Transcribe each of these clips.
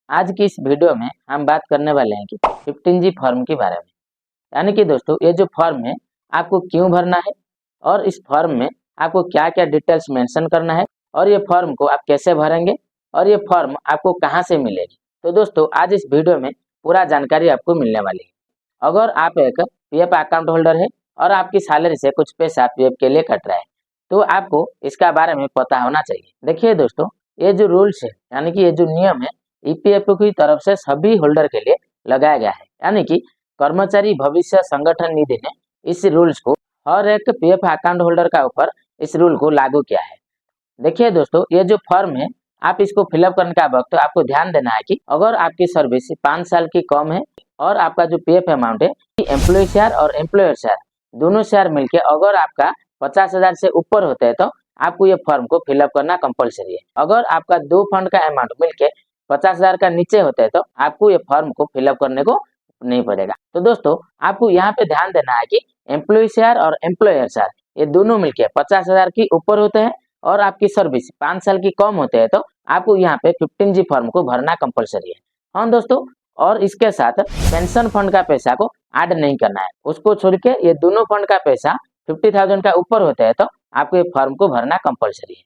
आज की इस वीडियो में हम बात करने वाले हैं कि 15G फॉर्म के बारे में। यानी कि दोस्तों ये जो फॉर्म है आपको क्यों भरना है और इस फॉर्म में आपको क्या-क्या डिटेल्स मेंशन करना है और ये फॉर्म को आप कैसे भरेंगे और ये फॉर्म आपको कहाँ से मिलेगी। तो दोस्तों आज इस वीडियो में पूरा जानकारी आपको मिलने वाली है। अगर आप एक पीएफ अकाउंट होल्डर है और आपकी सैलरी से कुछ पैसा पीएफ के लिए कट रहा है तो आपको इसका बारे में पता होना चाहिए। देखिए दोस्तों ये जो रूल्स है यानी कि ये जो नियम है ईपीएफओ की तरफ से सभी होल्डर के लिए लगाया गया है। यानी कि कर्मचारी भविष्य संगठन निधि ने इस रूल्स को हर एक पीएफ अकाउंट होल्डर का ऊपर इस रूल को लागू किया है। देखिए दोस्तों ये जो फॉर्म है आप इसको फिलअप करने का वक्त आपको ध्यान देना है कि अगर आपकी सर्विस 5 साल की कम है और आपका जो पीएफ अमाउंट है एम्प्लॉय शेयर और एम्प्लॉयर शेयर दोनों शेयर मिलके अगर आपका 50,000 से ऊपर होते हैं तो आपको ये फॉर्म को फिलअप करना कंपलसरी है। अगर आपका दो फंड का अमाउंट मिलके 50,000 का नीचे होते हैं तो आपको ये फॉर्म को फिलअप करने को नहीं पड़ेगा। तो दोस्तों आपको यहाँ पे ध्यान देना है कि एम्प्लॉय शेयर और एम्प्लॉयर शेयर ये दोनों मिलके 50,000 की ऊपर होते हैं और आपकी सर्विस 5 साल की कम होते हैं तो आपको यहाँ पे 15G फॉर्म को भरना कंपलसरी है। हाँ दोस्तों और इसके साथ पेंशन फंड का पैसा को ऐड नहीं करना है, उसको छोड़ के ये दोनों फंड का पैसा 50,000 का ऊपर होते हैं तो आपको ये फॉर्म को भरना कंपलसरी है।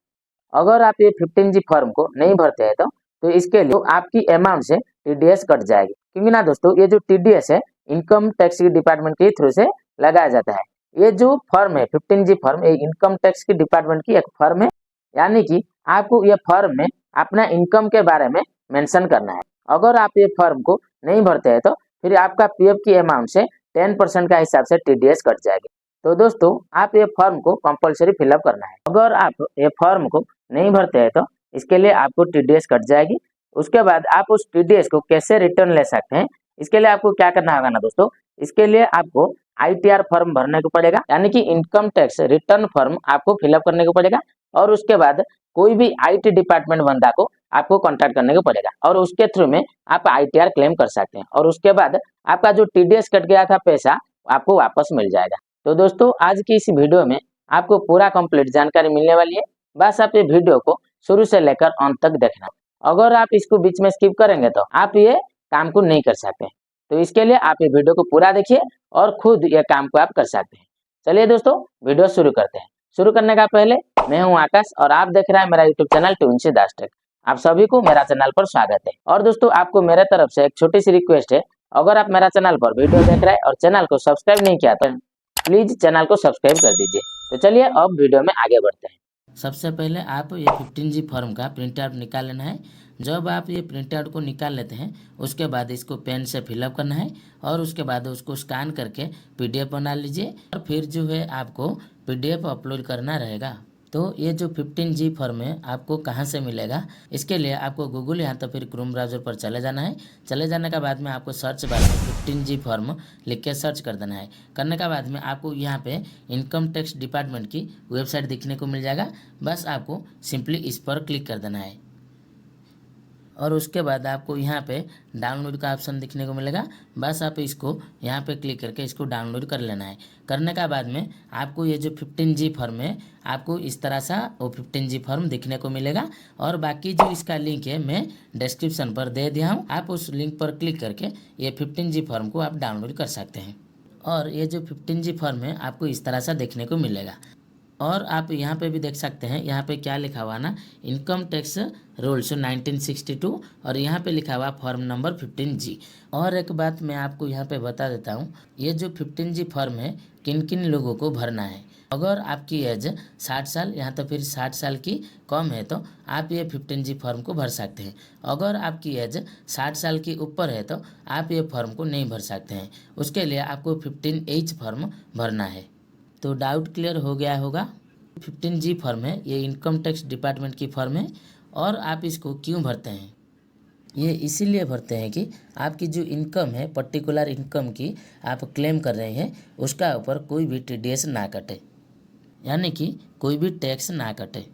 अगर आप ये 15G फॉर्म को नहीं भरते हैं तो इसके लिए आपकी अमाउंट से टीडीएस कट जाएगी, क्योंकि ना दोस्तों ये जो टीडीएस है इनकम टैक्स डिपार्टमेंट के थ्रू से लगाया जाता है। ये जो फॉर्म है 15G फॉर्म ये इनकम टैक्स की डिपार्टमेंट की एक फॉर्म है। यानी कि आपको ये फॉर्म में अपना इनकम के बारे में मेंशन करना है। अगर आप ये फॉर्म को नहीं भरते हैं तो फिर आपका पीएफ की अमाउंट से 10% का हिसाब से टीडीएस कट जाएगी। तो दोस्तों आप ये फॉर्म को कंपलसरी फिलअप करना है। अगर आप ये फॉर्म को नहीं भरते हैं तो इसके लिए आपको टीडीएस कट जाएगी। उसके बाद आप उस टीडीएस को कैसे रिटर्न ले सकते हैं, इसके लिए आपको क्या करना होगा ना दोस्तों, इसके लिए आपको आईटीआर फॉर्म भरने को पड़ेगा, यानी कि इनकम टैक्स रिटर्न फॉर्म आपको फिलअप करने को पड़ेगा और उसके बाद कोई भी आईटी डिपार्टमेंट बंदा को आपको कांटेक्ट करने को पड़ेगा और उसके थ्रू में आप आईटीआर क्लेम कर सकते हैं और उसके बाद आपका जो टीडीएस कट गया था पैसा आपको वापस मिल जाएगा। तो दोस्तों आज की इस वीडियो में आपको पूरा कंप्लीट जानकारी मिलने वाली है। बस आप ये वीडियो को शुरू से लेकर अंत तक देखना। अगर आप इसको बीच में स्किप करेंगे तो आप ये काम को नहीं कर सकते। तो इसके लिए आप ये वीडियो को पूरा देखिए और खुद ये काम को आप कर सकते हैं। चलिए दोस्तों वीडियो शुरू करते हैं। शुरू करने का पहले मैं हूं आकाश और आप देख रहे हैं मेरा यूट्यूब चैनल ट्विंसी दास टेक। आप सभी को मेरा चैनल पर स्वागत है। और दोस्तों आपको मेरे तरफ से एक छोटी सी रिक्वेस्ट है, अगर आप मेरा चैनल पर वीडियो देख रहे हैं और चैनल को सब्सक्राइब नहीं किया तो प्लीज चैनल को सब्सक्राइब कर दीजिए। तो चलिए अब वीडियो में आगे बढ़ते हैं। सबसे पहले आप ये 15G फॉर्म का प्रिंट आउट निकाल लेना है। जब आप ये प्रिंट आउट को निकाल लेते हैं उसके बाद इसको पेन से फिलअप करना है और उसके बाद उसको स्कैन करके पीडीएफ बना लीजिए और फिर जो है आपको पीडीएफ अपलोड करना रहेगा। तो ये जो 15G फॉर्म है आपको कहाँ से मिलेगा, इसके लिए आपको गूगल या तो फिर क्रोम ब्राउज़र पर चले जाना है। चले जाने के बाद में आपको सर्च बार में 15G फॉर्म लिख के सर्च कर देना है। करने के बाद में आपको यहाँ पे इनकम टैक्स डिपार्टमेंट की वेबसाइट दिखने को मिल जाएगा। बस आपको सिंपली इस पर क्लिक कर देना है और उसके बाद आपको यहाँ पे डाउनलोड का ऑप्शन दिखने को मिलेगा। बस आप इसको यहाँ पे क्लिक करके इसको डाउनलोड कर लेना है। करने का बाद में आपको ये जो 15G फॉर्म है आपको इस तरह सा वो 15G फॉर्म दिखने को मिलेगा और बाकी जो इसका लिंक है मैं डिस्क्रिप्शन पर दे दिया हूँ। आप उस लिंक पर क्लिक करके ये 15G फॉर्म को आप डाउनलोड कर सकते हैं और ये जो 15G फॉर्म है आपको इस तरह सा देखने को मिलेगा। और आप यहाँ पे भी देख सकते हैं, यहाँ पे क्या लिखा हुआ ना, इनकम टैक्स रूल्स 1962 और यहाँ पे लिखा हुआ फॉर्म नंबर 15G। और एक बात मैं आपको यहाँ पे बता देता हूँ, ये जो 15G फॉर्म है किन किन लोगों को भरना है। अगर आपकी एज 60 साल या तो फिर 60 साल की कम है तो आप ये 15G फॉर्म को भर सकते हैं। अगर आपकी एज 60 साल की ऊपर है तो आप ये फॉर्म को नहीं भर सकते हैं। उसके लिए आपको 15H फॉर्म भरना है। तो डाउट क्लियर हो गया होगा। 15G फॉर्म है ये इनकम टैक्स डिपार्टमेंट की फॉर्म है और आप इसको क्यों भरते हैं, ये इसीलिए भरते हैं कि आपकी जो इनकम है पर्टिकुलर इनकम की आप क्लेम कर रहे हैं उसका ऊपर कोई भी टीडीएस ना कटे, यानी कि कोई भी टैक्स ना कटे।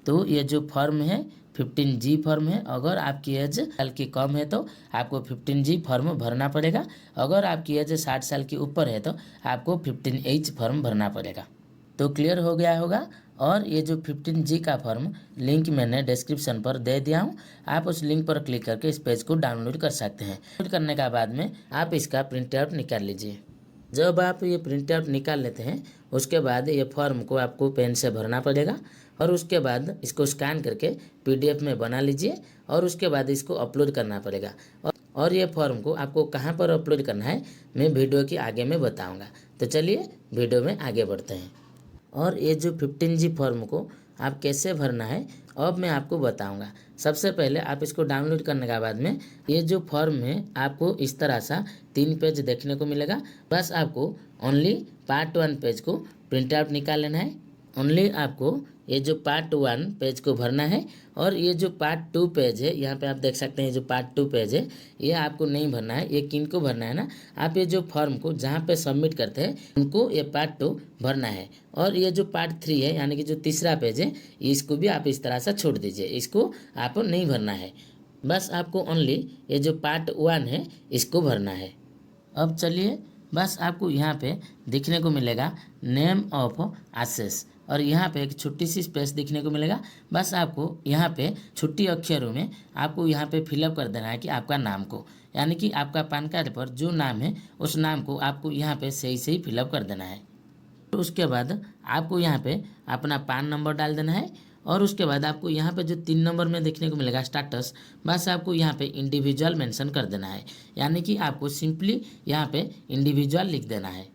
तो ये जो फॉर्म है 15G फॉर्म है। अगर आपकी एज साल की कम है तो आपको 15G फॉर्म भरना पड़ेगा। अगर आपकी एज 60 साल के ऊपर है तो आपको 15H फॉर्म भरना पड़ेगा। तो क्लियर हो गया होगा। और ये जो 15G का फॉर्म लिंक मैंने डिस्क्रिप्शन पर दे दिया हूँ, आप उस लिंक पर क्लिक करके इस पेज को डाउनलोड कर सकते हैं। डाउनलोड करने के बाद में आप इसका प्रिंट आउट निकाल लीजिए। जब आप ये प्रिंट आउट निकाल लेते हैं उसके बाद ये फॉर्म को आपको पेन से भरना पड़ेगा और उसके बाद इसको स्कैन करके PDF में बना लीजिए और उसके बाद इसको अपलोड करना पड़ेगा। और ये फॉर्म को आपको कहाँ पर अपलोड करना है मैं वीडियो के आगे में बताऊँगा। तो चलिए वीडियो में आगे बढ़ते हैं। और ये जो 15G फॉर्म को आप कैसे भरना है अब मैं आपको बताऊंगा। सबसे पहले आप इसको डाउनलोड करने के बाद में ये जो फॉर्म है आपको इस तरह सा 3 पेज देखने को मिलेगा। बस आपको ओनली पार्ट 1 पेज को प्रिंट आउट निकाल लेना है। ओनली आपको ये जो पार्ट 1 पेज को भरना है और ये जो पार्ट 2 पेज है यहाँ पे आप देख सकते हैं जो पार्ट 2 पेज है ये आपको नहीं भरना है। ये किन को भरना है ना, आप ये जो फॉर्म को जहाँ पे सबमिट करते हैं उनको ये पार्ट 2 भरना है। और ये जो पार्ट 3 है यानी कि जो तीसरा पेज है इसको भी आप इस तरह से छोड़ दीजिए, इसको आप नहीं भरना है। बस आपको ओनली ये जो पार्ट 1 है इसको भरना है। अब चलिए बस आपको यहाँ पे दिखने को मिलेगा नेम ऑफ एसेस और यहाँ पे एक छोटी सी स्पेस दिखने को मिलेगा। बस आपको यहाँ पे छोटी अक्षरों में आपको यहाँ पे फिलअप कर देना है कि आपका नाम को, यानी कि आपका पैन कार्ड पर जो नाम है उस नाम को आपको यहाँ पे सही सही फिलअप कर देना है। तो उसके बाद आपको यहाँ पे अपना पैन नंबर डाल देना है और उसके बाद आपको यहाँ पे जो 3 नंबर में देखने को मिलेगा स्टेटस, बस आपको यहाँ पे इंडिविजुअल मेंशन कर देना है, यानी कि आपको सिंपली यहाँ पे इंडिविजुअल लिख देना है।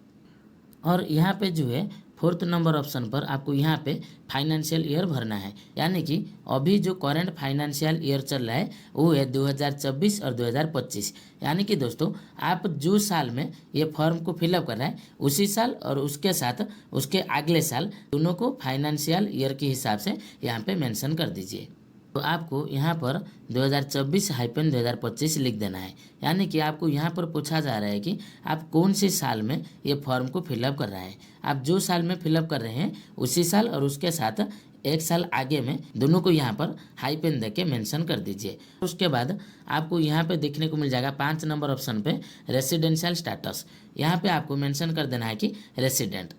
और यहाँ पे जो है 4th नंबर ऑप्शन पर आपको यहाँ पे फाइनेंशियल ईयर भरना है, यानी कि अभी जो करंट फाइनेंशियल ईयर चल रहा है वो है 2024 और 2025। यानी कि दोस्तों आप जो साल में ये फॉर्म को फिलअप कर रहे हैं उसी साल और उसके साथ उसके अगले साल दोनों को फाइनेंशियल ईयर के हिसाब से यहाँ पे मेंशन कर दीजिए। तो आपको यहाँ पर 2024-2025 लिख देना है, यानी कि आपको यहाँ पर पूछा जा रहा है कि आप कौन से साल में ये फॉर्म को फिलअप कर रहे हैं। आप जो साल में फिलअप कर रहे हैं उसी साल और उसके साथ एक साल आगे में दोनों को यहाँ पर हाइपेन दे के मेंशन कर दीजिए। उसके बाद आपको यहाँ पे देखने को मिल जाएगा 5 नंबर ऑप्शन पे रेसिडेंशियल स्टेटस, यहाँ पे आपको मेंशन कर देना है कि रेसिडेंट।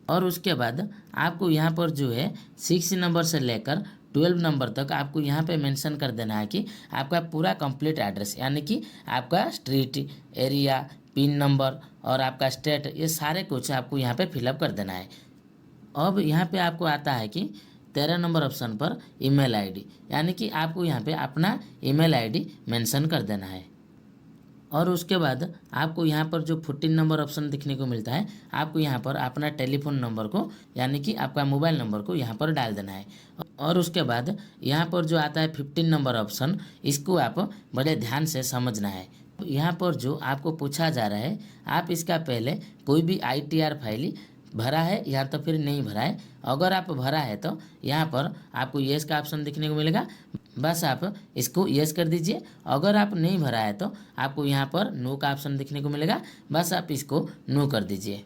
और उसके बाद आपको यहाँ पर जो है 6 नंबर से लेकर 12 नंबर तक आपको यहाँ पे मेंशन कर देना है कि आपका पूरा कंप्लीट एड्रेस, यानी कि आपका स्ट्रीट, एरिया, पिन नंबर और आपका स्टेट, ये सारे कुछ आपको यहाँ पे फिलअप कर देना है। अब यहाँ पे आपको आता है कि 13 नंबर ऑप्शन पर ईमेल आईडी, यानी कि आपको यहाँ पे अपना ईमेल आईडी मेंशन कर देना है। और उसके बाद आपको यहाँ पर जो 14 नंबर ऑप्शन दिखने को मिलता है आपको यहाँ पर अपना टेलीफोन नंबर को, यानी कि आपका मोबाइल नंबर को यहाँ पर डाल देना है। और उसके बाद यहाँ पर जो आता है 15 नंबर ऑप्शन, इसको आप बड़े ध्यान से समझना है। यहाँ पर जो आपको पूछा जा रहा है आप इसका पहले कोई भी ITR फाइल भरा है या तो फिर नहीं भरा है। अगर आप भरा है तो यहाँ पर आपको येस का ऑप्शन दिखने को मिलेगा, बस आप इसको येस कर दीजिए। अगर आप नहीं भरा है तो आपको यहाँ पर नो का ऑप्शन दिखने को मिलेगा, बस आप इसको नो कर दीजिए।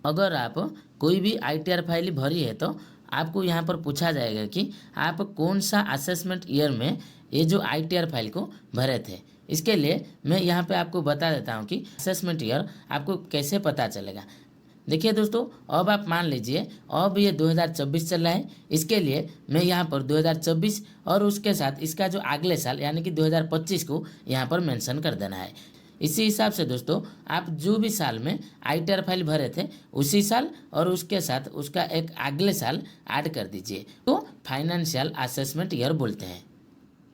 अगर आप कोई भी ITR फाइल भरी है तो आपको यहाँ पर पूछा जाएगा कि आप कौन सा असेसमेंट ईयर में ये जो ITR फाइल को भरे थे। इसके लिए मैं यहाँ पे आपको बता देता हूँ कि असेसमेंट ईयर आपको कैसे पता चलेगा। देखिए दोस्तों, अब आप मान लीजिए अब ये 2024 चल रहा है, इसके लिए मैं यहाँ पर 2024 और उसके साथ इसका जो अगले साल यानी कि 2025 को यहाँ पर मेंशन कर देना है। इसी हिसाब से दोस्तों आप जो भी साल में ITR फाइल भरे थे उसी साल और उसके साथ उसका एक अगले साल ऐड कर दीजिए, तो फाइनेंशियल असेसमेंट ईयर बोलते हैं।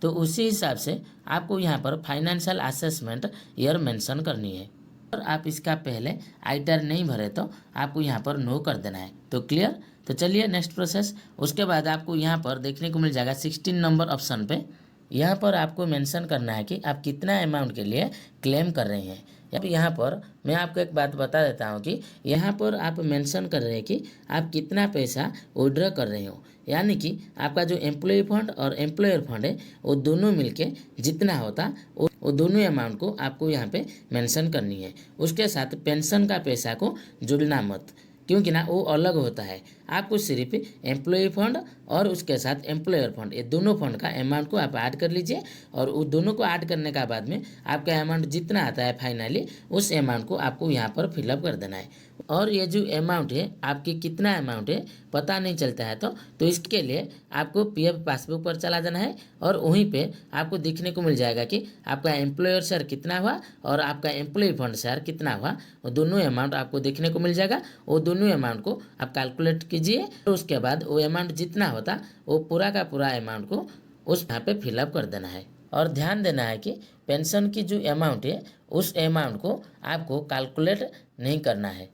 तो उसी हिसाब से आपको यहाँ पर फाइनेंशियल असेसमेंट ईयर मेंशन करनी है। और आप इसका पहले ITR नहीं भरे तो आपको यहाँ पर नो कर देना है। तो क्लियर। तो चलिए नेक्स्ट प्रोसेस। उसके बाद आपको यहाँ पर देखने को मिल जाएगा 16 नंबर ऑप्शन पे, यहाँ पर आपको मेंशन करना है कि आप कितना अमाउंट के लिए क्लेम कर रहे हैं। अब यहाँ पर मैं आपको एक बात बता देता हूँ कि यहाँ पर आप मेंशन कर रहे हैं कि आप कितना पैसा विड्रॉ कर रहे हो, यानी कि आपका जो एम्प्लॉय फंड और एम्प्लॉयर फंड है वो दोनों मिलके जितना होता वो दोनों अमाउंट को आपको यहाँ पे मेंशन करनी है। उसके साथ पेंशन का पैसा को जुड़ना मत, क्योंकि ना वो अलग होता है। आपको सिर्फ एम्प्लॉय फंड और उसके साथ एम्प्लॉयर फंड, ये दोनों फंड का अमाउंट को आप ऐड कर लीजिए। और उस दोनों को ऐड करने का बाद में आपका अमाउंट जितना आता है फाइनली उस अमाउंट को आपको यहाँ पर फिलअप कर देना है। और ये जो अमाउंट है आपकी कितना अमाउंट है पता नहीं चलता है तो इसके लिए आपको पीएफ पासबुक पर चला जाना है और वहीं पे आपको दिखने को मिल जाएगा कि आपका एम्प्लॉयर शेयर कितना हुआ और आपका एम्प्लॉय फंड शेयर कितना हुआ। वो दोनों अमाउंट आपको देखने को मिल जाएगा। वो दोनों अमाउंट को आप कैलकुलेट कीजिए और उसके बाद वो अमाउंट जितना होता वो पूरा का पूरा अमाउंट को उस यहाँ पे फिलअप कर देना है। और ध्यान देना है कि पेंशन की जो अमाउंट है उस अमाउंट को आपको कैलकुलेट नहीं करना है।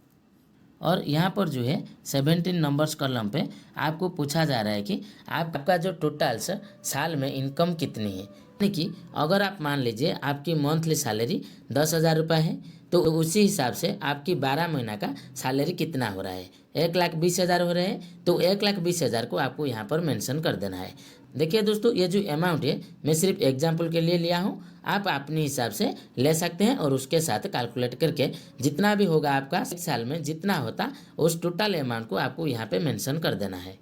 और यहाँ पर जो है 17 नंबर्स कॉलम पे आपको पूछा जा रहा है कि आपका जो टोटल साल में इनकम कितनी है। यानी कि अगर आप मान लीजिए आपकी मंथली सैलरी 10,000 रुपये है तो उसी हिसाब से आपकी 12 महीना का सैलरी कितना हो रहा है। 1,20,000 हो रहे हैं तो 1,20,000 को आपको यहाँ पर मेंशन कर देना है। देखिए दोस्तों, ये जो अमाउंट है मैं सिर्फ एग्जाम्पल के लिए लिया हूँ, आप अपने हिसाब से ले सकते हैं और उसके साथ कैलकुलेट करके जितना भी होगा आपका एक साल में जितना होता उस टोटल अमाउंट को आपको यहाँ पे मेंशन कर देना है।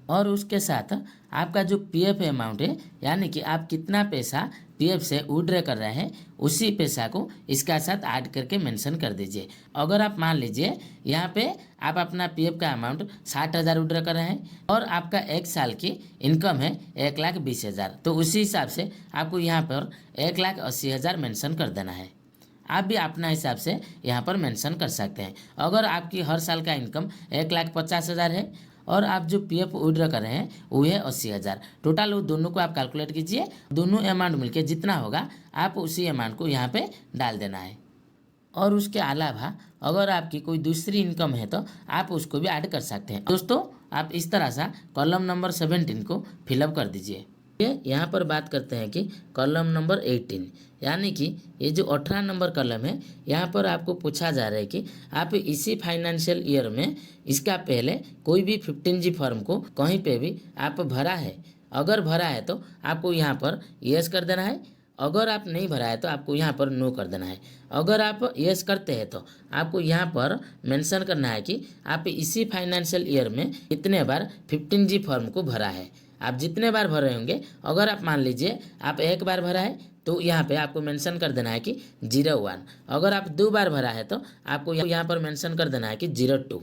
और उसके साथ आपका जो पीएफ अमाउंट है यानी कि आप कितना पैसा पीएफ से विड्रॉ कर रहे हैं उसी पैसा को इसका साथ ऐड करके मेंशन कर दीजिए। अगर आप मान लीजिए यहाँ पे आप अपना पीएफ का अमाउंट 60,000 विड्रॉ कर रहे हैं और आपका एक साल की इनकम है 1,20,000 तो उसी हिसाब से आपको यहाँ पर 1,80,000 मेंशन कर देना है। आप भी अपना हिसाब से यहाँ पर मेंशन कर सकते हैं। अगर आपकी हर साल का इनकम 1,50,000 है और आप जो पीएफ विड्रॉ कर रहे हैं वो है 80,000, टोटल वो दोनों को आप कैलकुलेट कीजिए। दोनों अमाउंट मिलके जितना होगा आप उसी अमाउंट को यहाँ पे डाल देना है। और उसके अलावा अगर आपकी कोई दूसरी इनकम है तो आप उसको भी ऐड कर सकते हैं। दोस्तों, आप इस तरह से कॉलम नंबर 17 को फिलअप कर दीजिए। यहाँ पर बात करते हैं कि कॉलम नंबर 18 यानी कि ये जो 18 नंबर कॉलम है यहाँ पर आपको पूछा जा रहा है कि आप इसी फाइनेंशियल ईयर में इसका पहले कोई भी 15G फॉर्म को कहीं पे भी आप भरा है। अगर भरा है तो आपको यहाँ पर यस कर देना है। अगर आप नहीं भरा है तो आपको यहाँ पर नो कर देना है। अगर आप यस करते हैं तो आपको यहाँ पर मेंशन करना है कि आप इसी फाइनेंशियल ईयर में कितने बार 15G फॉर्म को भरा है। आप जितने बार भरे होंगे, अगर आप मान लीजिए आप एक बार भरा है तो यहाँ पे आपको मेंशन कर देना है कि 01। अगर आप 2 बार भरा है तो आपको यहाँ पर मेंशन कर देना है कि 02।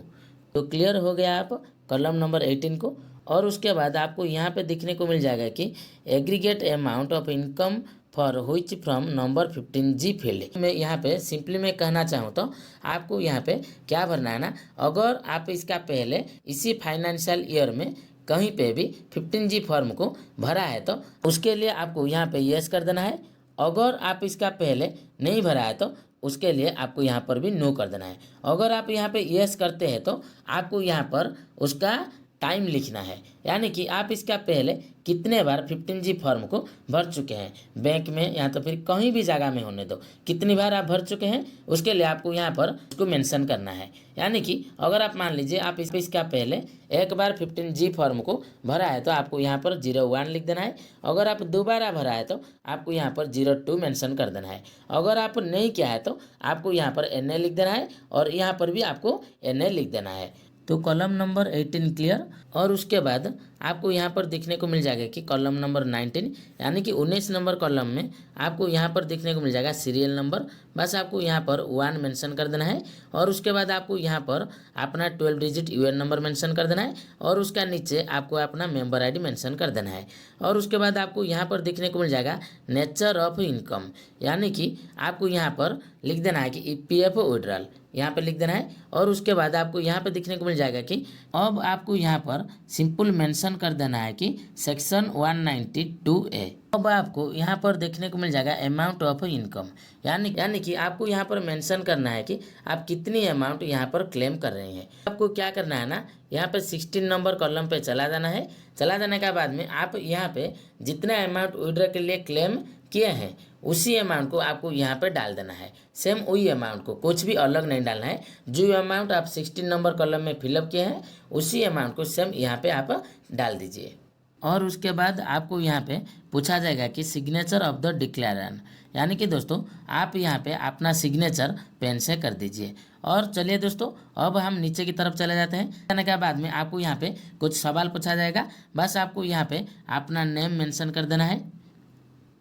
तो क्लियर हो गया आप कॉलम नंबर 18 को। और उसके बाद आपको यहाँ पे दिखने को मिल जाएगा कि aggregate amount of income for which from number 15G field. मैं यहाँ पे सिंपली मैं कहना चाहूँ तो आपको यहाँ पे क्या भरना है ना, अगर आप इसका पहले इसी फाइनेंशियल ईयर में कहीं पे भी 15G फॉर्म को भरा है तो उसके लिए आपको यहाँ पे यस कर देना है। अगर आप इसका पहले नहीं भरा है तो उसके लिए आपको यहाँ पर भी नो कर देना है। अगर आप यहाँ पे यस करते हैं तो आपको यहाँ पर उसका टाइम लिखना है, यानी कि आप इसका पहले कितने बार 15G फॉर्म को भर चुके हैं बैंक में या तो फिर कहीं भी जगह में होने दो, कितनी बार आप भर चुके हैं उसके लिए आपको यहाँ पर उसको मेंशन करना है। यानी कि अगर आप मान लीजिए आप इसका पहले एक बार 15G फॉर्म को भरा है तो आपको यहाँ पर 01 लिख देना है। अगर आप दोबारा भरा है तो आपको यहाँ पर 02 मेंशन कर देना है। अगर आप नहीं किया है तो आपको यहाँ पर NA लिख देना है और यहाँ पर भी आपको NA लिख देना है। तो कॉलम नंबर 18 क्लियर। और उसके बाद आपको यहाँ पर देखने को मिल जाएगा कि कॉलम नंबर 19 यानी कि 19 नंबर कॉलम में आपको यहाँ पर देखने को मिल जाएगा सीरियल नंबर। बस आपको यहाँ पर 1 मेंशन कर देना है और उसके बाद आपको यहाँ पर अपना 12 डिजिट UN नंबर मेंशन कर देना है और उसका नीचे आपको अपना मेंबर ID मेंशन कर देना है। और उसके बाद आपको यहाँ पर देखने को मिल जाएगा नेचर ऑफ इनकम, यानी कि आपको यहाँ पर लिख देना है कि PF विड्रॉल यहाँ पे लिख देना है। और उसके बाद आपको यहाँ पे दिखने को मिल जाएगा कि अब आपको यहाँ पर सिंपल मेंशन कर देना है कि सेक्शन 192A। अब आपको यहाँ पर देखने को मिल जाएगा अमाउंट ऑफ इनकम, यानी कि आपको यहाँ पर मेंशन करना है कि आप कितनी अमाउंट यहाँ पर क्लेम कर रहे हैं। आपको क्या करना है ना, यहाँ पे 16 नंबर कॉलम पे चला जाना है। चला जाने के बाद में आप यहाँ पे जितना अमाउंट विड्रॉ के लिए क्लेम किए हैं उसी अमाउंट को आपको यहाँ पे डाल देना है। सेम वही अमाउंट को, कुछ भी अलग नहीं डालना है। जो अमाउंट आप 16 नंबर कॉलम में फिलअप किए हैं उसी अमाउंट को सेम यहाँ पे आप डाल दीजिए। और उसके बाद आपको यहाँ पे पूछा जाएगा कि सिग्नेचर ऑफ द डिक्लेरेंट, यानी कि दोस्तों आप यहाँ पे अपना सिग्नेचर पेन से कर दीजिए। और चलिए दोस्तों अब हम नीचे की तरफ चले जाते हैं। जाने के बाद में आपको यहाँ पे कुछ सवाल पूछा जाएगा, बस आपको यहाँ पे अपना नेम मेंशन कर देना है।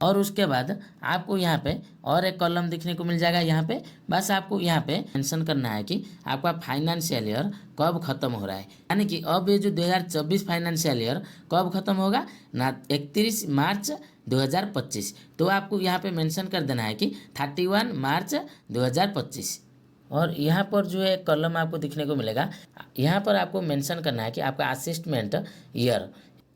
और उसके बाद आपको यहाँ पे और एक कॉलम दिखने को मिल जाएगा। यहाँ पे बस आपको यहाँ पे मेंशन करना है कि आपका फाइनेंशियल ईयर कब खत्म हो रहा है, यानी कि अब ये जो 2024 फाइनेंशियल ईयर कब खत्म होगा ना, 31 मार्च 2025। तो आपको यहाँ पे मेंशन कर देना है कि 31 मार्च 2025। और यहाँ पर जो है कॉलम आपको दिखने को मिलेगा, यहाँ पर आपको मेंशन करना है कि आपका असिस्टमेंट ईयर,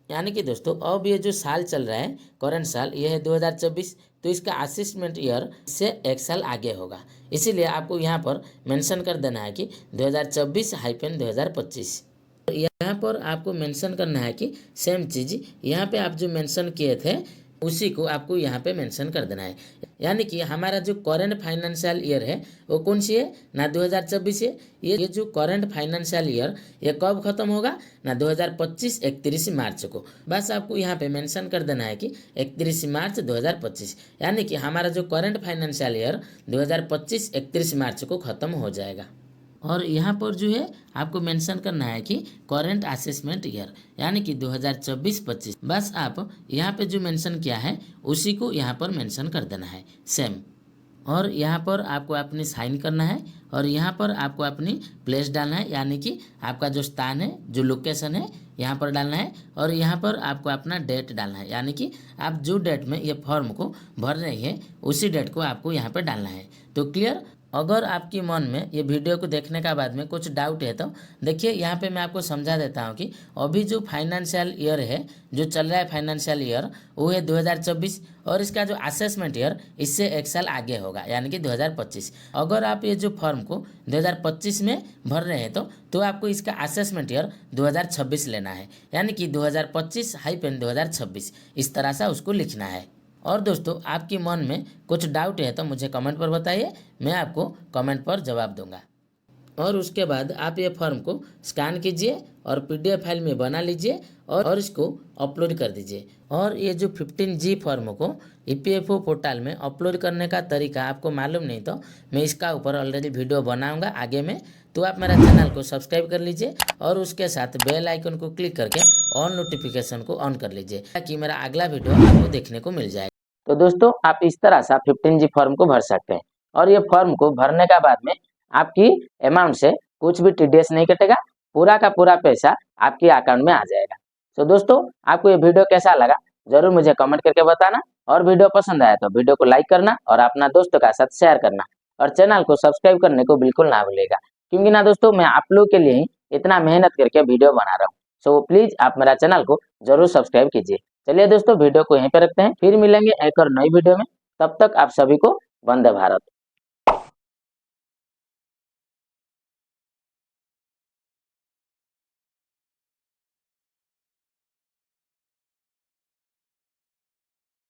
यानी कि दोस्तों अब ये जो साल चल रहा है करंट साल ये है 2024, तो इसका असिस्टमेंट ईयर से एक साल आगे होगा। इसीलिए आपको यहाँ पर मेंशन कर देना है कि 2024-2025। यहाँ पर आपको मेंशन करना है कि सेम चीज़ यहाँ पे आप जो मेंशन किए थे उसी को आपको यहाँ पे मेंशन कर देना है, यानी कि हमारा जो करंट फाइनेंशियल ईयर है वो कौन सी है ना, 2024 है। ये जो करंट फाइनेंशियल ईयर ये कब खत्म होगा ना, 2025 31 मार्च को। बस आपको यहाँ पे मेंशन कर देना है कि 31 मार्च 2025, यानी कि हमारा जो करंट फाइनेंशियल ईयर 2025 31 मार्च को ख़त्म हो जाएगा। और यहाँ पर जो है आपको मेंशन करना है कि करंट असेसमेंट ईयर, यानी कि 2024-25। बस आप यहाँ पे जो मेंशन किया है उसी को यहाँ पर मेंशन कर देना है सेम। और यहाँ पर आपको अपनी साइन करना है और यहाँ पर आपको अपनी प्लेस डालना है, यानी कि आपका जो स्थान है, जो लोकेशन है यहाँ पर डालना है। और यहाँ पर आपको अपना डेट डालना है, यानी कि आप जो डेट में ये फॉर्म को भर रही है उसी डेट को आपको यहाँ पर डालना है। तो क्लियर। अगर आपकी मन में ये वीडियो को देखने का बाद में कुछ डाउट है तो देखिए यहाँ पे मैं आपको समझा देता हूँ कि अभी जो फाइनेंशियल ईयर है जो चल रहा है फाइनेंशियल ईयर वो है 2024, और इसका जो असेसमेंट ईयर इससे एक साल आगे होगा, यानी कि 2025। अगर आप ये जो फॉर्म को 2025 में भर रहे हैं तो आपको इसका असेसमेंट ईयर 2026 लेना है, यानी कि 2025-2026 इस तरह से उसको लिखना है। और दोस्तों आपकी मन में कुछ डाउट है तो मुझे कमेंट पर बताइए, मैं आपको कमेंट पर जवाब दूंगा। और उसके बाद आप ये फॉर्म को स्कैन कीजिए और PDF फाइल में बना लीजिए और इसको अपलोड कर दीजिए। और ये जो 15G फॉर्म को EPFO पोर्टल में अपलोड करने का तरीका आपको मालूम नहीं तो मैं इसका ऊपर ऑलरेडी वीडियो बनाऊंगा आगे में, तो आप मेरा चैनल को सब्सक्राइब कर लीजिए और उसके साथ बेल आइकन को क्लिक करके ऑन नोटिफिकेशन को ऑन कर लीजिए ताकि मेरा अगला वीडियो आपको देखने को मिल जाए। तो दोस्तों आप इस तरह से 15G फॉर्म को भर सकते हैं, और ये फॉर्म को भरने का बाद में आपकी अमाउंट से कुछ भी TDS नहीं कटेगा, पूरा का पूरा पैसा आपके अकाउंट में आ जाएगा। तो दोस्तों आपको ये वीडियो कैसा लगा जरूर मुझे कमेंट करके बताना, और वीडियो पसंद आया तो वीडियो को लाइक करना और अपना दोस्तों का साथ शेयर करना, और चैनल को सब्सक्राइब करने को बिल्कुल ना भूलेगा, क्योंकि ना दोस्तों मैं आप लोग के लिए ही इतना मेहनत करके वीडियो बना रहा हूँ। सो प्लीज आप मेरा चैनल को जरूर सब्सक्राइब कीजिए। चलिए दोस्तों वीडियो को यहीं पे रखते हैं, फिर मिलेंगे एक और नई वीडियो में। तब तक आप सभी को वंदे भारत।